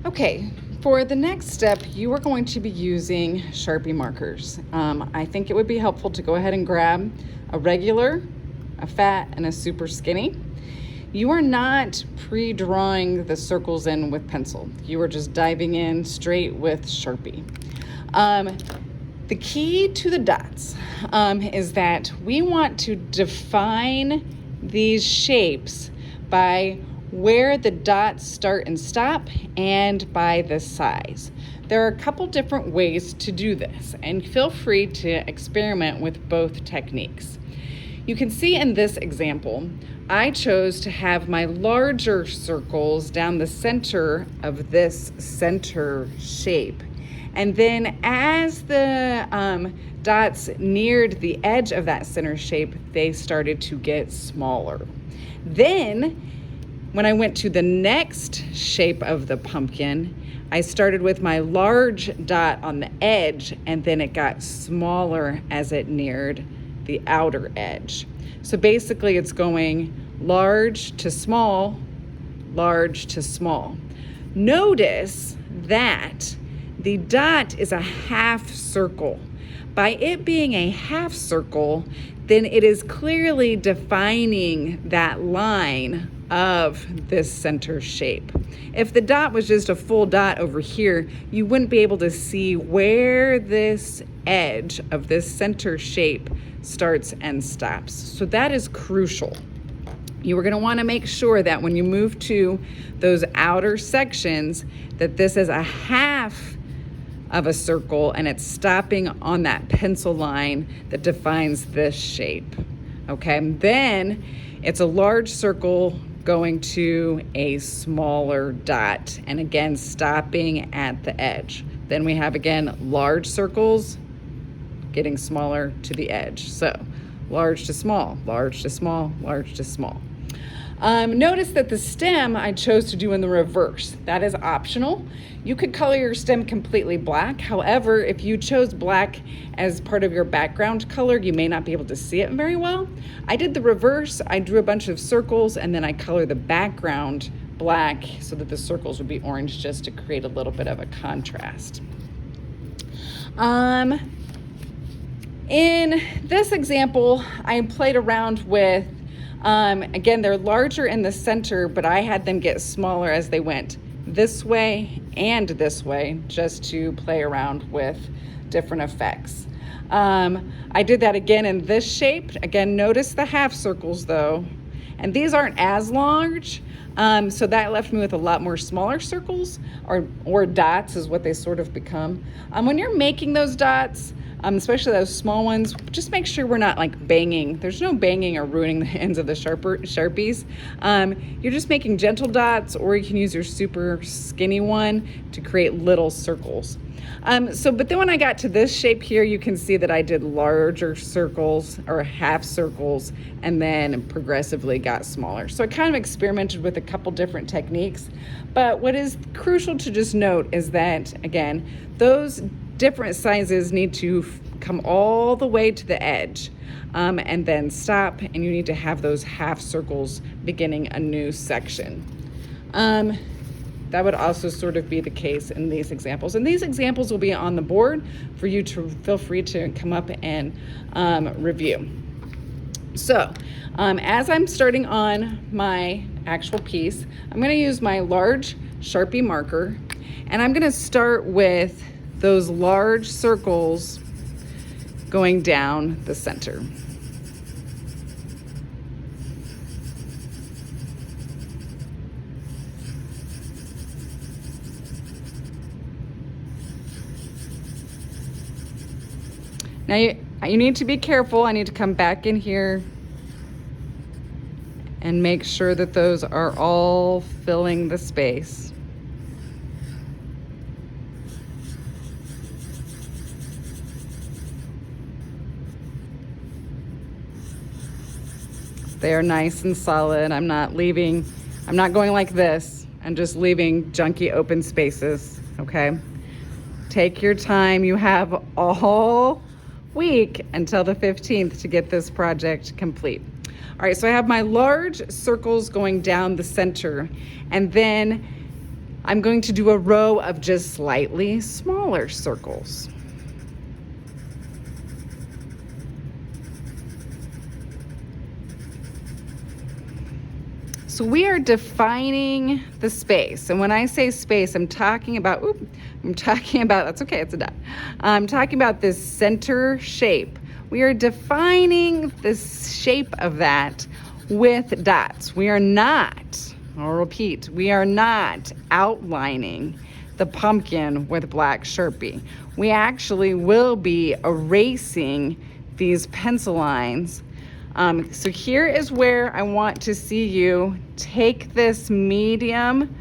Okay, for the next step, you are going to be using Sharpie markers. I think it would be helpful to go ahead and grab a regular, a fat, and a super skinny. You are not pre-drawing the circles in with pencil. You are just diving in straight with Sharpie. The key to the dots is that we want to define these shapes by where the dots start and stop and by the size. There are a couple different ways to do this, and feel free to experiment with both techniques. You can see in this example, I chose to have my larger circles down the center of this center shape. And then as the dots neared the edge of that center shape, they started to get smaller. Then, when I went to the next shape of the pumpkin, I started with my large dot on the edge, and then it got smaller as it neared the outer edge. So basically it's going large to small, large to small. Notice that the dot is a half circle. By it being a half circle, then it is clearly defining that line of this center shape. If the dot was just a full dot over here, you wouldn't be able to see where this edge of this center shape starts and stops. So that is crucial. You are going to want to make sure that when you move to those outer sections, that this is a half of a circle and it's stopping on that pencil line that defines this shape. Okay, then it's a large circle going to a smaller dot, and again stopping at the edge. Then we have again large circles getting smaller to the edge. So large to small, large to small, large to small. Notice that the stem I chose to do in the reverse. That is optional. You could color your stem completely black. However, if you chose black as part of your background color, you may not be able to see it very well. I did the reverse. I drew a bunch of circles and then I colored the background black so that the circles would be orange, just to create a little bit of a contrast. In this example, I played around with again, they're larger in the center, but I had them get smaller as they went this way and this way, just to play around with different effects. I did that again in this shape. Again, notice the half circles though, and these aren't as large, so that left me with a lot more smaller circles, or dots is what they sort of become. When you're making those dots, especially those small ones, just make sure we're not like banging. There's no banging or ruining the ends of the Sharpies. You're just making gentle dots, or you can use your super skinny one to create little circles. But then when I got to this shape here, you can see that I did larger circles or half circles and then progressively got smaller. So I kind of experimented with a couple different techniques. But what is crucial to just note is that, again, those different sizes need to come all the way to the edge and then stop, and you need to have those half circles beginning a new section. That would also sort of be the case in these examples. And these examples will be on the board for you to feel free to come up and review. So as I'm starting on my actual piece, I'm going to use my large Sharpie marker, and I'm going to start with those large circles going down the center. Now you need to be careful. I need to come back in here and make sure that those are all filling the space. They are nice and solid. I'm not going like this and just leaving junky open spaces, okay? Take your time. You have all week until the 15th to get this project complete. All right, so I have my large circles going down the center, and then I'm going to do a row of just slightly smaller circles. So we are defining the space. And when I say space, I'm talking about, that's okay, it's a dot. I'm talking about this center shape. We are defining the shape of that with dots. We are not, I'll repeat, we are not outlining the pumpkin with black Sharpie. We actually will be erasing these pencil lines. So here is where I want to see you take this medium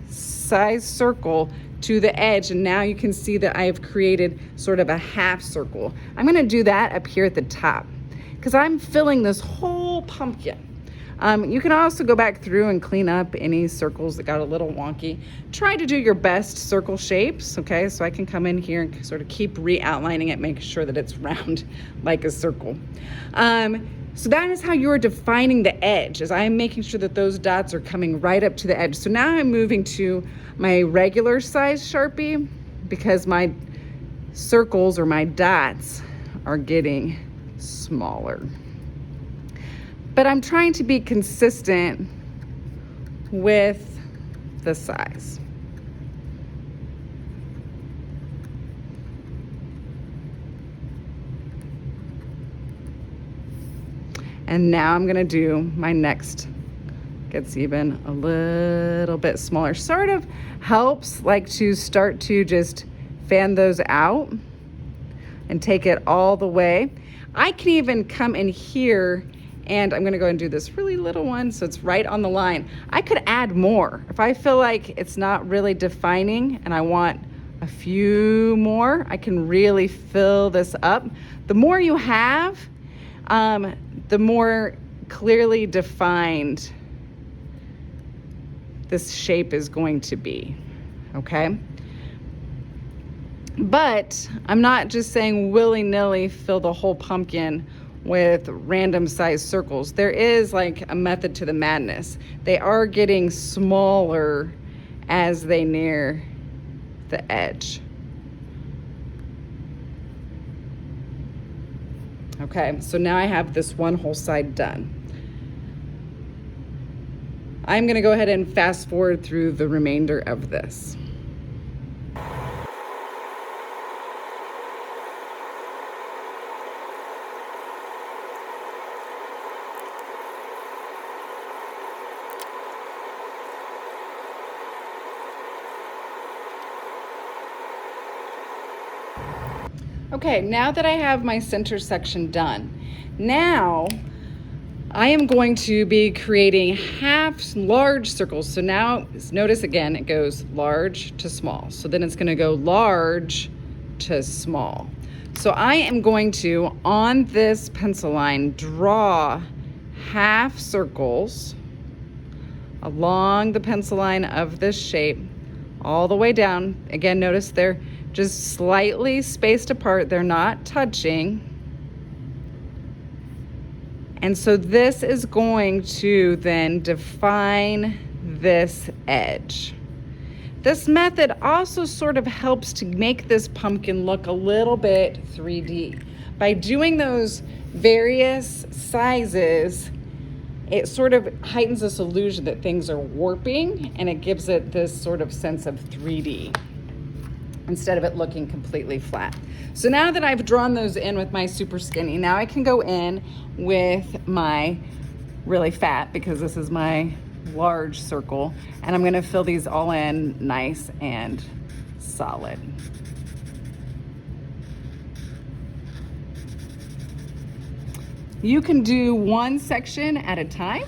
size circle to the edge, and now you can see that I've created sort of a half circle. I'm gonna do that up here at the top because I'm filling this whole pumpkin. You can also go back through and clean up any circles that got a little wonky. Try to do your best circle shapes, okay? So I can come in here and sort of keep re-outlining it, make sure that it's round like a circle. So that is how you're defining the edge, is I'm making sure that those dots are coming right up to the edge. So now I'm moving to my regular size Sharpie because my circles or my dots are getting smaller. But I'm trying to be consistent with the size. And now I'm gonna do my next, gets even a little bit smaller. Sort of helps like to start to just fan those out and take it all the way. I can even come in here and I'm gonna go and do this really little one so it's right on the line. I could add more. If I feel like it's not really defining and I want a few more, I can really fill this up. The more you have, the more clearly defined this shape is going to be, okay? But I'm not just saying willy-nilly fill the whole pumpkin with random sized circles. There is like a method to the madness. They are getting smaller as they near the edge. Okay, so now I have this one whole side done. I'm gonna go ahead and fast forward through the remainder of this. Okay, now that I have my center section done, now I am going to be creating half large circles. So now notice again, it goes large to small. So then it's gonna go large to small. So I am going to, on this pencil line, draw half circles along the pencil line of this shape all the way down. Again, notice they're just slightly spaced apart. They're not touching. And so this is going to then define this edge. This method also sort of helps to make this pumpkin look a little bit 3D. By doing those various sizes, it sort of heightens this illusion that things are warping, and it gives it this sort of sense of 3D instead of it looking completely flat. So now that I've drawn those in with my super skinny, now I can go in with my really fat, because this is my large circle, and I'm gonna fill these all in nice and solid. You can do one section at a time,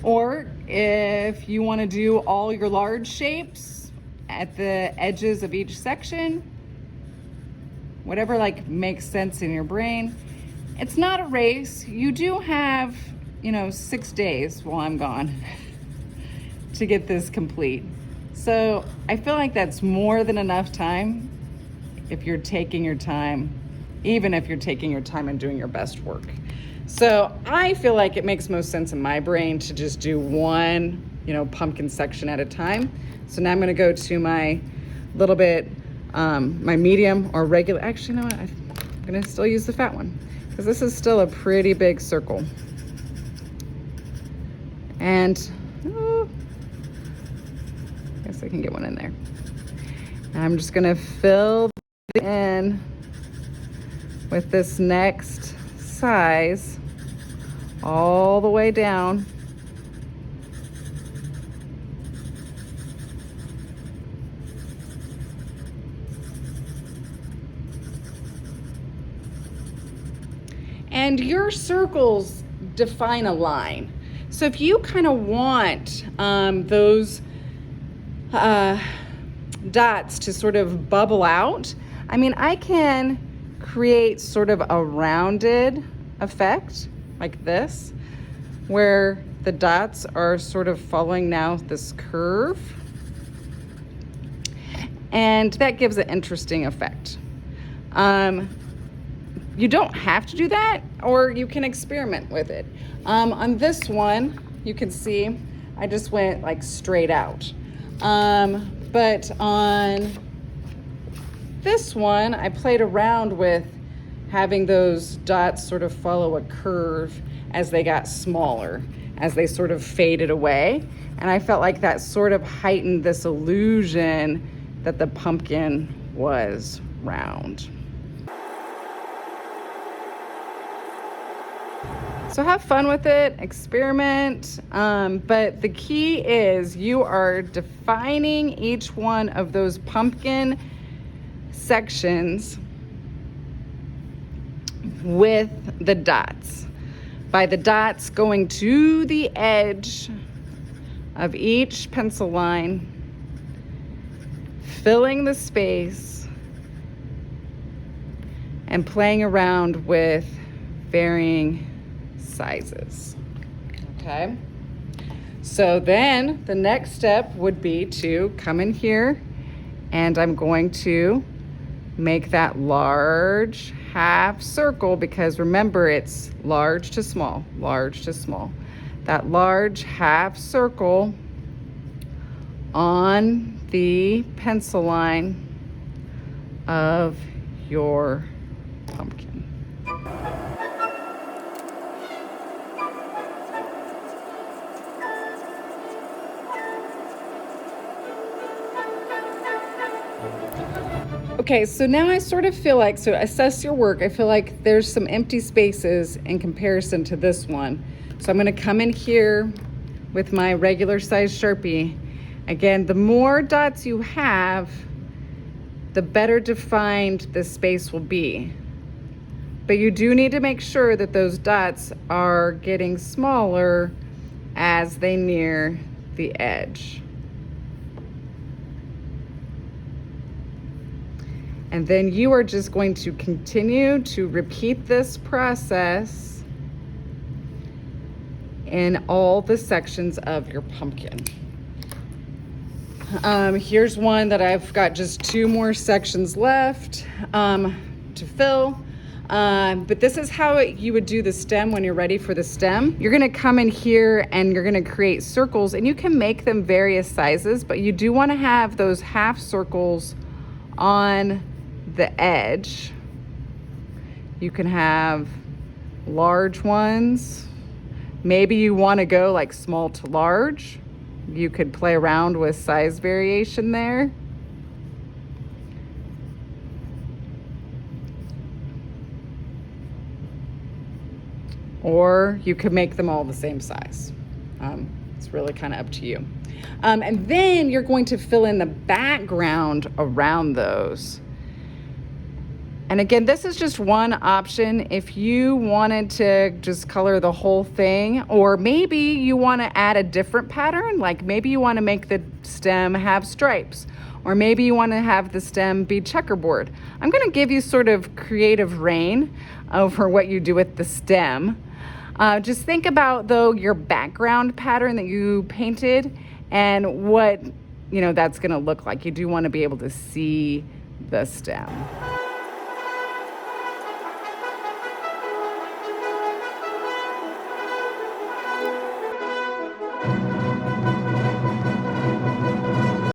or if you want to do all your large shapes at the edges of each section, whatever like makes sense in your brain. It's not a race. You do have, 6 days while I'm gone to get this complete. So I feel like that's more than enough time if you're taking your time, even if you're taking your time and doing your best work. So I feel like it makes most sense in my brain to just do one, pumpkin section at a time. So now I'm gonna go to my little bit, my medium or regular, actually, you know what? I'm gonna still use the fat one because this is still a pretty big circle. And, I guess I can get one in there. And I'm just gonna fill it in with this next size all the way down. And your circles define a line. So if you kind of want those dots to sort of bubble out, I mean, I can create sort of a rounded effect like this, where the dots are sort of following now this curve. And that gives an interesting effect. You don't have to do that, or you can experiment with it. On this one, you can see I just went like straight out. But on this one, I played around with having those dots sort of follow a curve as they got smaller, as they sort of faded away. And I felt like that sort of heightened this illusion that the pumpkin was round. So have fun with it, experiment, but the key is you are defining each one of those pumpkin sections with the dots. By the dots going to the edge of each pencil line, filling the space, and playing around with varying sizes. Okay, so then the next step would be to come in here, and I'm going to make that large half circle, because remember, it's large to small, large to small. That large half circle on the pencil line of your pumpkin. Okay, so now I sort of feel like, so assess your work. I feel like there's some empty spaces in comparison to this one. So I'm gonna come in here with my regular size Sharpie. Again, the more dots you have, the better defined the space will be. But you do need to make sure that those dots are getting smaller as they near the edge. And then you are just going to continue to repeat this process in all the sections of your pumpkin. Here's one that I've got just 2 more sections left to fill. But this is how you would do the stem when you're ready for the stem. You're gonna come in here and you're gonna create circles, and you can make them various sizes, but you do wanna have those half circles on the edge. You can have large ones. Maybe you want to go like small to large. You could play around with size variation there. Or you could make them all the same size. It's really kind of up to you. And then you're going to fill in the background around those. And again, this is just one option. If you wanted to just color the whole thing, or maybe you want to add a different pattern, like maybe you want to make the stem have stripes, or maybe you want to have the stem be checkerboard. I'm going to give you sort of creative reign over what you do with the stem. Just think about, though, your background pattern that you painted and what, that's going to look like. You do want to be able to see the stem.